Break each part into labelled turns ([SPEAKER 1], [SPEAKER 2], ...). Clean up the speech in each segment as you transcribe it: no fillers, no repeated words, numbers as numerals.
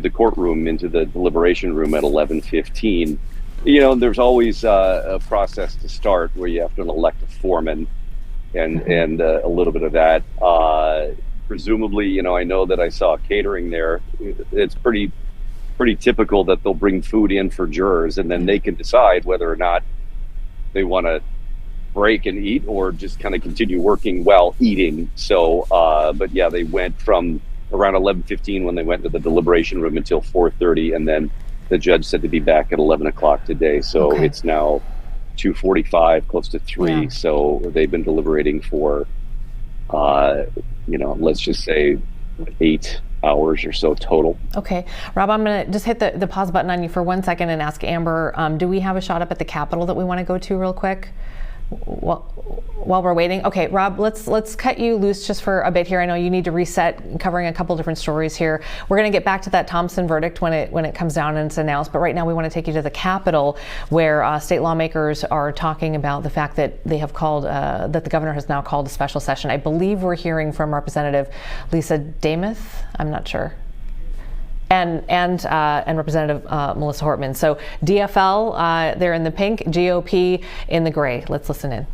[SPEAKER 1] the courtroom, into the deliberation room at 11:15. There's always a process to start where you have to elect a foreman and a little bit of that. Presumably, I know that I saw catering there. It's pretty typical that they'll bring food in for jurors, and then they can decide whether or not they want to break and eat or just kind of continue working while eating. So, but yeah, they went from around 11:15 when they went to the deliberation room until 4:30, and then the judge said to be back at 11 o'clock today. So It's now 2:45, close to 3. Yeah. So they've been deliberating for, let's just say 8 hours or so total.
[SPEAKER 2] Okay. Rob, I'm going to just hit the pause button on you for 1 second and ask Amber, do we have a shot up at the Capitol that we want to go to real quick while we're waiting? Okay, Rob, let's cut you loose just for a bit here. I know you need to reset, covering a couple different stories here. We're going to get back to that Thompson verdict when it comes down and it's announced, but right now we want to take you to the Capitol, where state lawmakers are talking about the fact that they have called, that the governor has now called a special session. I believe we're hearing from Representative Lisa Damuth. I'm not sure. And Representative Melissa Hortman. So DFL, they're in the pink, GOP in the gray. Let's listen in.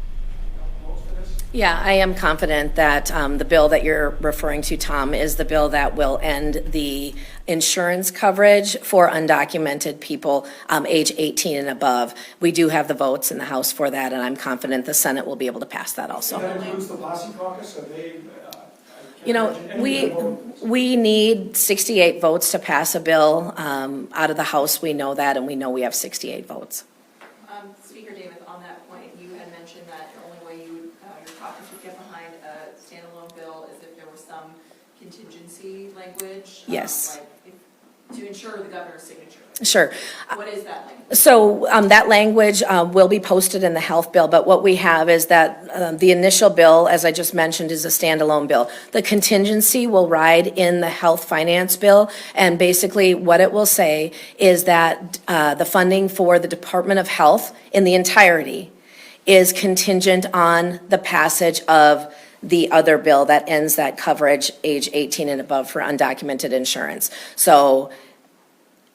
[SPEAKER 3] Yeah, I am confident that the bill that you're referring to, Tom, is the bill that will end the insurance coverage for undocumented people age 18 and above. We do have the votes in the House for that, and I'm confident the Senate will be able to pass that also.
[SPEAKER 4] That includes the Posse Caucus? Are they...
[SPEAKER 3] We need 68 votes to pass a bill. Out of the House, we know that, and we know we have 68 votes.
[SPEAKER 5] Speaker Davis, on that point, you had mentioned that the only way your caucus would get behind a standalone bill is if there was some contingency language.
[SPEAKER 3] Yes.
[SPEAKER 5] To ensure the governor's signature.
[SPEAKER 3] Sure.
[SPEAKER 5] What is that language?
[SPEAKER 3] So that language will be posted in the health bill, but what we have is that the initial bill, as I just mentioned, is a standalone bill. The contingency will ride in the health finance bill, and basically what it will say is that the funding for the Department of Health in the entirety is contingent on the passage of the other bill that ends that coverage age 18 and above for undocumented insurance. So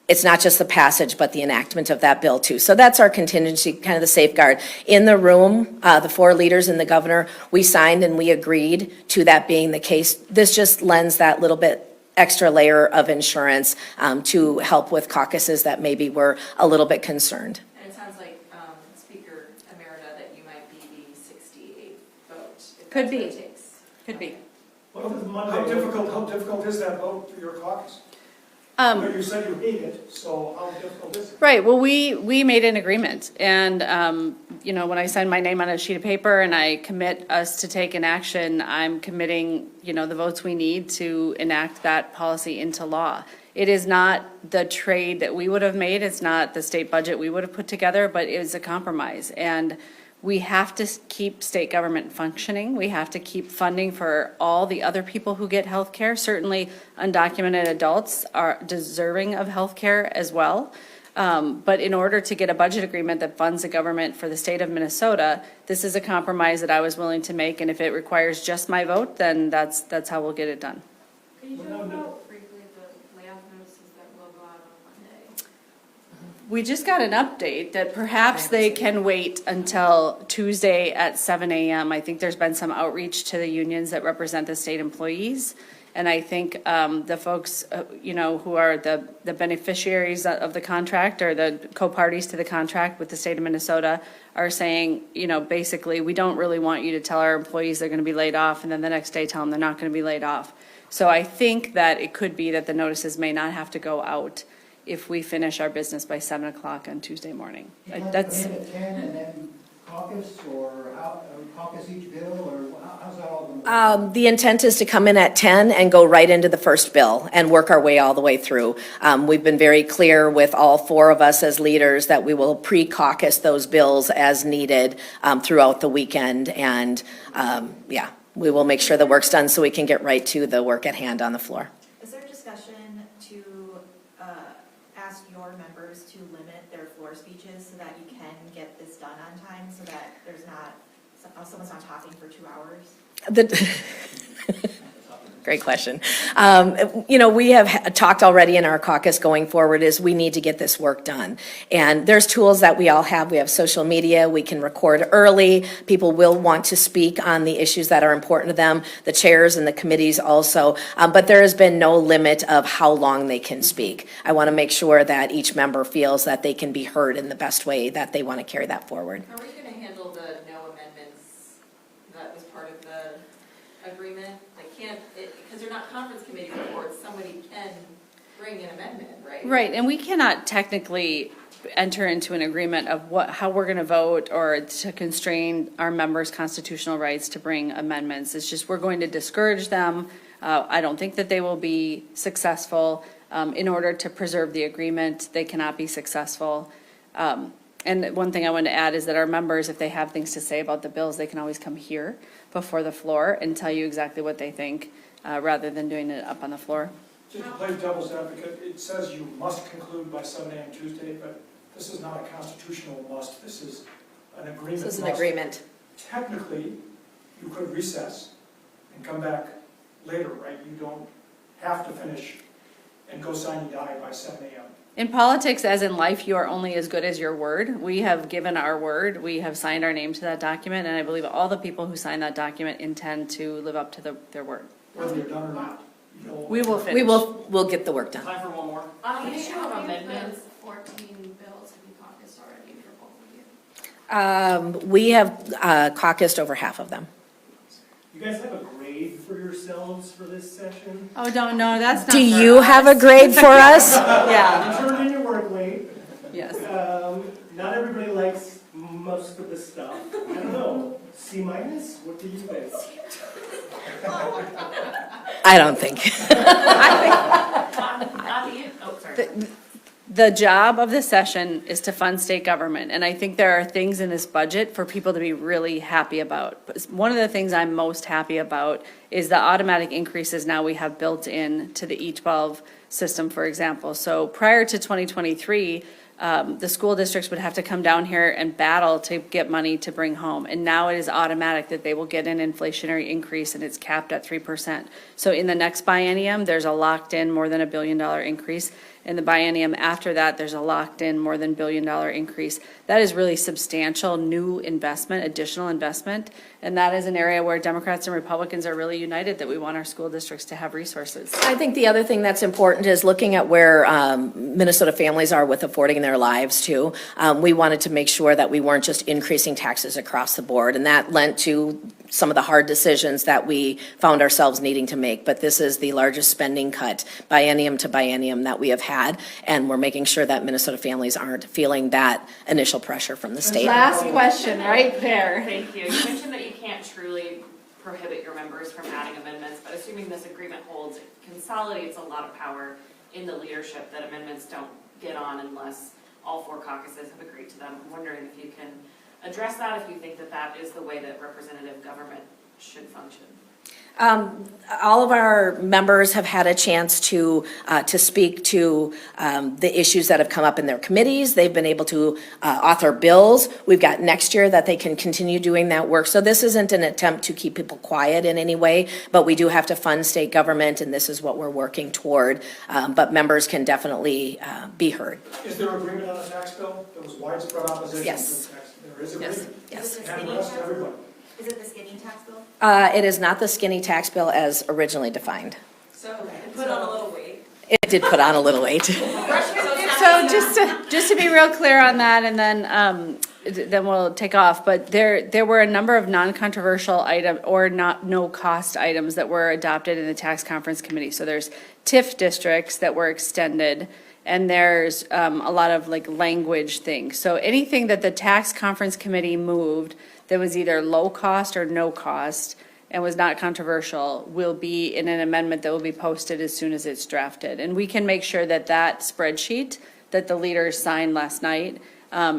[SPEAKER 3] it's not just the passage, but the enactment of that bill too. So that's our contingency, kind of the safeguard. In the room, the 4 leaders and the governor, we signed and we agreed to that being the case. This just lends that little bit extra layer of insurance to help with caucuses that maybe were a little bit concerned.
[SPEAKER 5] And it sounds like, Speaker Emerita, that you might be the 68th vote.
[SPEAKER 6] Could be. Could be.
[SPEAKER 4] How difficult is that vote for your caucus? You said you hate it, so how difficult is it?
[SPEAKER 6] Right. Well, we made an agreement, and when I sign my name on a sheet of paper and I commit us to take an action, I'm committing the votes we need to enact that policy into law. It is not the trade that we would have made. It's not the state budget we would have put together, but it is a compromise. And we have to keep state government functioning. We have to keep funding for all the other people who get health care. Certainly undocumented adults are deserving of health care as well. But in order to get a budget agreement that funds the government for the state of Minnesota, this is a compromise that I was willing to make. And if it requires just my vote, then that's how we'll get it done.
[SPEAKER 5] Can you talk about briefly the layoff notices that will go out on Monday?
[SPEAKER 6] We just got an update that perhaps they can wait until Tuesday at 7 a.m. I think there's been some outreach to the unions that represent the state employees. And I think the folks, who are the beneficiaries of the contract or the co-parties to the contract with the state of Minnesota are saying, basically, we don't really want you to tell our employees they're going to be laid off and then the next day tell them they're not going to be laid off. So I think that it could be that the notices may not have to go out if we finish our business by 7 o'clock on Tuesday morning.
[SPEAKER 7] That's at 10 and then caucus, or caucus each bill, or how's that all going to work?
[SPEAKER 3] The intent is to come in at 10 and go right into the first bill and work our way all the way through. We've been very clear with all 4 of us as leaders that we will pre-caucus those bills as needed throughout the weekend, and we will make sure the work's done so we can get right to the work at hand on the floor.
[SPEAKER 8] Is there discussion to ask your members to limit their floor speeches so that you can get this done on time, so that there's not someone's not talking for 2 hours?
[SPEAKER 3] Great. Great question. We have talked already in our caucus going forward is we need to get this work done. And there's tools that we all have. We have social media. We can record early. People will want to speak on the issues that are important to them, the chairs and the committees also. But there has been no limit of how long they can speak. I want to make sure that each member feels that they can be heard in the best way that they want to carry that forward.
[SPEAKER 5] Are we going to handle the no amendments that was part of the agreement? They can't, because they're not conference committee reports, somebody can bring an amendment, right?
[SPEAKER 6] Right, and we cannot technically enter into an agreement of how we're going to vote or to constrain our members' constitutional rights to bring amendments. It's just we're going to discourage them. I don't think that they will be successful. In order to preserve the agreement, they cannot be successful. And one thing I want to add is that our members, if they have things to say about the bills, they can always come here before the floor and tell you exactly what they think, rather than doing it up on the floor.
[SPEAKER 4] Just to play devil's advocate, it says you must conclude by 7 a.m. Tuesday, but this is not a constitutional must. This is an agreement.
[SPEAKER 3] This is an
[SPEAKER 4] must.
[SPEAKER 3] agreement.
[SPEAKER 4] Technically, you could recess and come back later, right? You don't have to finish and go sign and die by 7 a.m.
[SPEAKER 6] In politics, as in life, you are only as good as your word. We have given our word. We have signed our name to that document, and I believe all the people who sign that document intend to live up to their word.
[SPEAKER 4] Whether you're done or not.
[SPEAKER 6] We will finish.
[SPEAKER 3] We'll get the work done.
[SPEAKER 9] Time for one more.
[SPEAKER 5] On the issue of amendments, 14 bills have been caucused already for both of you.
[SPEAKER 3] We have caucused over half of them.
[SPEAKER 9] You guys have a grade for yourselves for this session?
[SPEAKER 6] Oh, no, that's not.
[SPEAKER 3] Do you have a grade for us?
[SPEAKER 6] Yeah.
[SPEAKER 9] You turned in your work late.
[SPEAKER 6] Yes.
[SPEAKER 9] Not everybody likes most of the stuff. I don't know. C minus? What do you guys?
[SPEAKER 3] I don't think.
[SPEAKER 6] The job of the session is to fund state government, and I think there are things in this budget for people to be really happy about. One of the things I'm most happy about is the automatic increases now we have built in to the E12 system, for example. So prior to 2023, the school districts would have to come down here and battle to get money to bring home. And now it is automatic that they will get an inflationary increase, and it's capped at 3%. So in the next biennium, there's a locked-in more than $1 billion increase. In the biennium after that, there's a locked-in more than $1 billion increase. That is really substantial new investment, additional investment, and that is an area where Democrats and Republicans are really united that we want our school districts to have resources.
[SPEAKER 3] I think the other thing that's important is looking at where Minnesota families are with affording their lives too. We wanted to make sure that we weren't just increasing taxes across the board, and that lent to some of the hard decisions that we found ourselves needing to make. But this is the largest spending cut biennium to biennium that we have had, and we're making sure that Minnesota families aren't feeling that initial pressure from the state.
[SPEAKER 6] Last question right there.
[SPEAKER 10] Thank you. You mentioned that you can't truly prohibit your members from adding amendments, but assuming this agreement holds, it consolidates a lot of power in the leadership that amendments don't get on unless all 4 caucuses have agreed to them. I'm wondering if you can address that, if you think that that is the way that representative government should function.
[SPEAKER 3] All of our members have had a chance to speak to the issues that have come up in their committees. They've been able to author bills. We've got next year that they can continue doing that work. So this isn't an attempt to keep people quiet in any way, but we do have to fund state government, and this is what we're working toward. But members can definitely be heard.
[SPEAKER 4] Is there agreement on the tax bill? There was widespread opposition
[SPEAKER 3] Yes.
[SPEAKER 4] to the tax. There is agreement.
[SPEAKER 3] Yes.
[SPEAKER 4] And the rest of everybody.
[SPEAKER 8] Is it the skinny tax bill?
[SPEAKER 3] It is not the skinny tax bill as originally defined.
[SPEAKER 5] So put on a little weight.
[SPEAKER 3] It did put on a little weight.
[SPEAKER 6] So just to be real clear on that, and then we'll take off. But there were a number of non-controversial items or no cost items that were adopted in the tax conference committee. So there's TIF districts that were extended, and there's a lot of language things. So anything that the tax conference committee moved that was either low cost or no cost and was not controversial will be in an amendment that will be posted as soon as it's drafted. And we can make sure that that spreadsheet that the leaders signed last night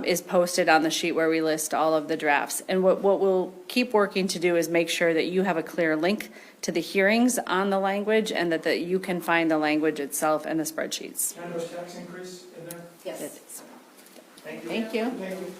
[SPEAKER 6] is posted on the sheet where we list all of the drafts. And what we'll keep working to do is make sure that you have a clear link to the hearings on the language, and that you can find the language itself and the spreadsheets.
[SPEAKER 4] And there's tax increase in there?
[SPEAKER 3] Yes.
[SPEAKER 6] Thank you.
[SPEAKER 4] Thank you.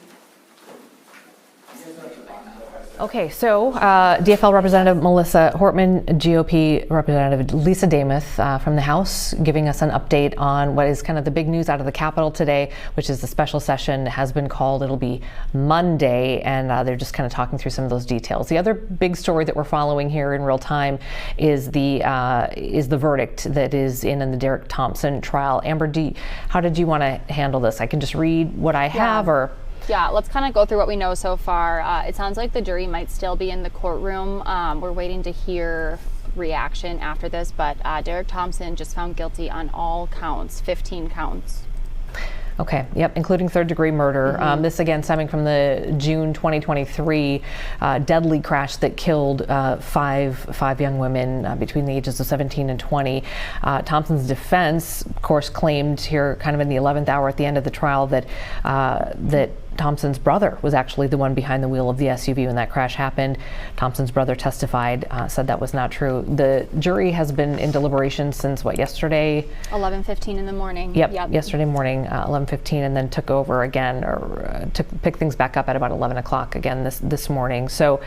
[SPEAKER 2] Okay, so DFL Representative Melissa Hortman, GOP Representative Lisa Damuth from the House, giving us an update on what is kind of the big news out of the Capitol today, which is the special session has been called. It'll be Monday, and they're just kind of talking through some of those details. The other big story that we're following here in real time is the verdict that is in the Derrick Thompson trial. Amber, how did you want to handle this? I can just read what I have, or...
[SPEAKER 11] Yeah, let's kind of go through what we know so far. It sounds like the jury might still be in the courtroom. We're waiting to hear reaction after this, but Derrick Thompson just found guilty on all counts, 15 counts.
[SPEAKER 2] Okay, yep, including third-degree murder. This again stemming from the June 2023 deadly crash that killed five young women between the ages of 17 and 20. Thompson's defense, of course, claimed here kind of in the 11th hour at the end of the trial that Thompson's brother was actually the one behind the wheel of the SUV when that crash happened. Thompson's brother testified, said that was not true. The jury has been in deliberation since, what, yesterday?
[SPEAKER 11] 11:15 in the morning.
[SPEAKER 2] Yep. Yesterday morning, 11:15, and then took over again, or to pick things back up at about 11 o'clock again this morning. So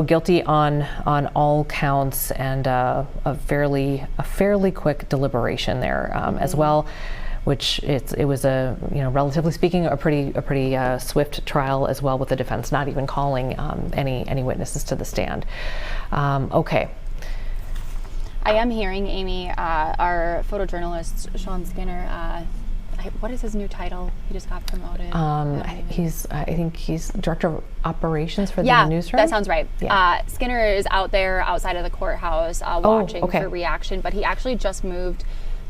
[SPEAKER 2] guilty on all counts, and a fairly quick deliberation there as well. Which it was relatively speaking, a pretty swift trial as well, with the defense not even calling any witnesses to the stand. Okay.
[SPEAKER 11] I am hearing, Amy, our photojournalist Sean Skinner. What is his new title? He just got promoted.
[SPEAKER 2] I think he's director of operations for the newsroom.
[SPEAKER 11] That sounds right.
[SPEAKER 2] Yeah.
[SPEAKER 11] Skinner is out there outside of the courthouse watching for reaction, but he actually just moved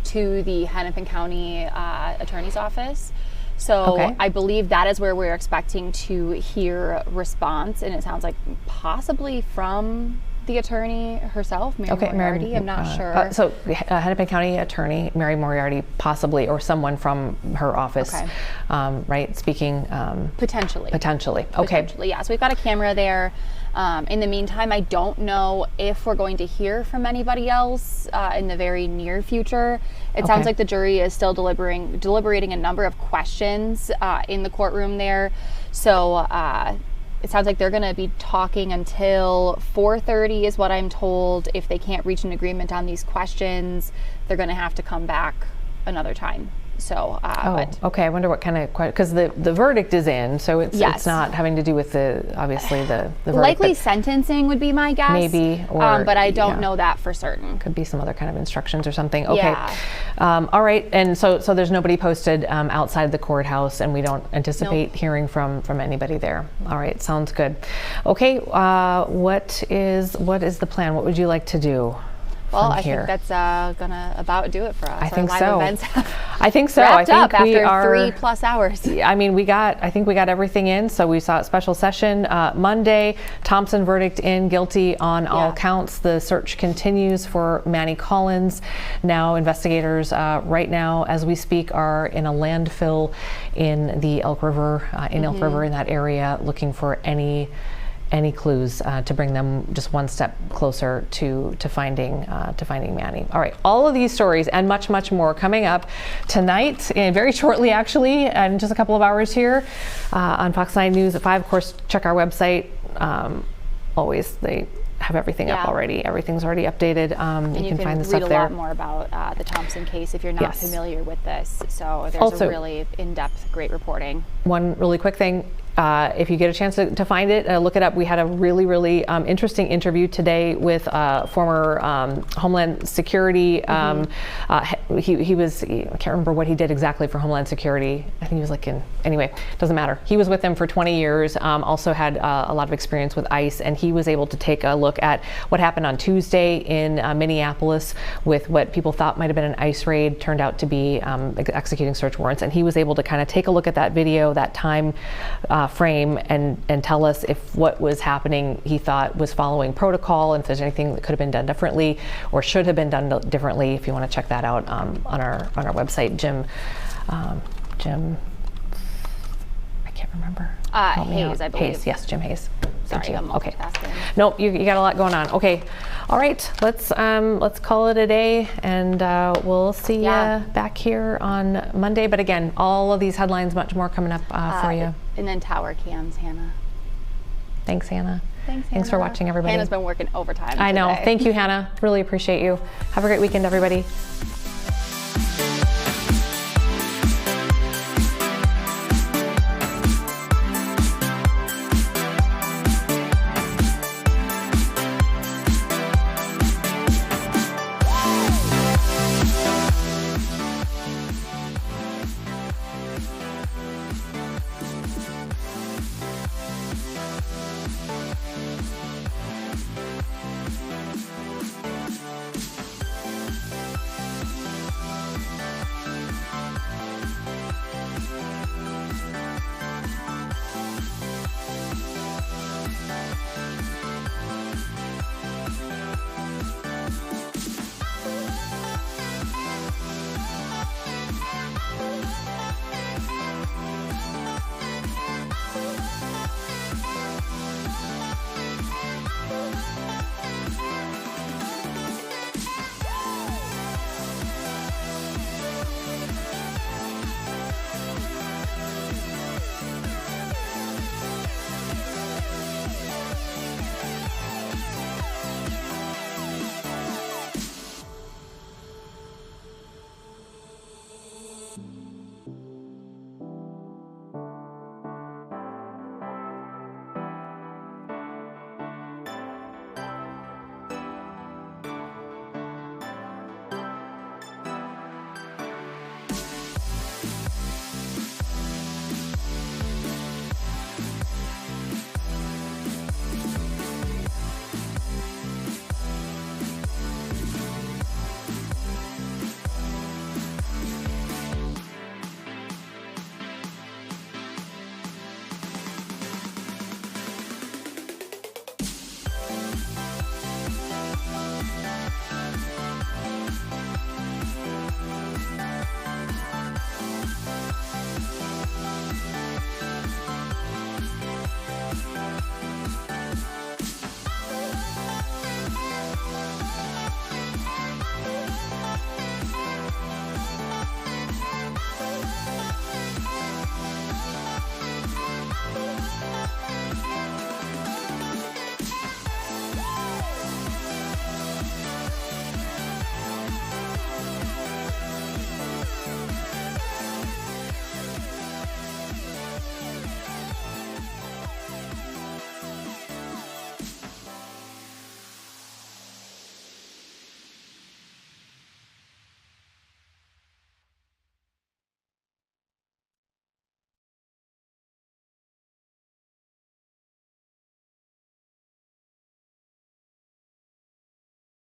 [SPEAKER 11] to the Hennepin County Attorney's Office. So I believe that is where we're expecting to hear response, and it sounds like possibly from the attorney herself, Mary Moriarty. I'm not sure.
[SPEAKER 2] So Hennepin County Attorney Mary Moriarty, possibly, or someone from her office, right? Speaking
[SPEAKER 11] potentially.
[SPEAKER 2] Okay.
[SPEAKER 11] Potentially, yeah. So we've got a camera there. In the meantime, I don't know if we're going to hear from anybody else in the very near future. It sounds like the jury is still deliberating a number of questions in the courtroom there. So it sounds like they're going to be talking until 4:30 is what I'm told. If they can't reach an agreement on these questions, they're going to have to come back another time. So,
[SPEAKER 2] okay. I wonder what kind of, because the verdict is in, so it's not having to do with the verdict.
[SPEAKER 11] Likely sentencing would be my guess.
[SPEAKER 2] Maybe, or
[SPEAKER 11] but I don't know that for certain.
[SPEAKER 2] Could be some other kind of instructions or something. Okay. All right. And so there's nobody posted outside the courthouse, and we don't anticipate hearing from anybody there. All right. Sounds good. Okay. What is the plan? What would you like to do?
[SPEAKER 11] Well, I think that's gonna about do it for us.
[SPEAKER 2] I think
[SPEAKER 11] live
[SPEAKER 2] so.
[SPEAKER 11] Events
[SPEAKER 2] I think so.
[SPEAKER 11] Wrapped
[SPEAKER 2] I think
[SPEAKER 11] up
[SPEAKER 2] we
[SPEAKER 11] after
[SPEAKER 2] are
[SPEAKER 11] 3+ hours.
[SPEAKER 2] I mean, I think we got everything in. So we saw a special session Monday. Thompson verdict in, guilty on all counts. The search continues for Manny Collins. Now investigators right now, as we speak, are in a landfill in the Elk River, Elk River, in that area, looking for any clues to bring them just one step closer to finding Manny. All right, all of these stories and much more coming up tonight, and very shortly actually, and just a couple of hours here on Fox 9 News at 5. Of course, check our website. Always, they have everything up already. Everything's already updated.
[SPEAKER 11] And you can
[SPEAKER 2] find the
[SPEAKER 11] read
[SPEAKER 2] stuff there.
[SPEAKER 11] a lot more about the Thompson case if you're not familiar with this. So there's also a really in-depth, great reporting. One really quick thing. If you get a chance to find it, look it up. We had a really interesting interview today with former Homeland Security. He was, I can't remember what he did exactly for Homeland Security. I think he was anyway, doesn't matter. He was with them for 20 years, also had a lot of experience with ICE, and he was able to take a look at what happened on Tuesday in Minneapolis with what people thought might have been an ICE raid, turned out to be executing search warrants. And he was able to kind of take a look at that video, that time frame, and tell us if what was happening he thought was following protocol, and if there's anything that could have been done differently or should have been done differently. If you want to check that out on our website, Jim, I can't remember. Hayes, I believe. Hayes, yes, Jim Hayes. Sorry, I'm multitasking. Nope, you got a lot going on. Okay, all right. Let's call it a day, and we'll see you back here on Monday. But again, all of these headlines, much more coming up for you. And then tower cams, Hannah.
[SPEAKER 2] Thanks, Hannah.
[SPEAKER 11] Thanks,
[SPEAKER 2] Thanks for watching, everybody.
[SPEAKER 11] Hannah's been working overtime
[SPEAKER 2] I know.
[SPEAKER 11] today.
[SPEAKER 2] Thank you, Hannah. Really appreciate you. Have a great weekend, everybody.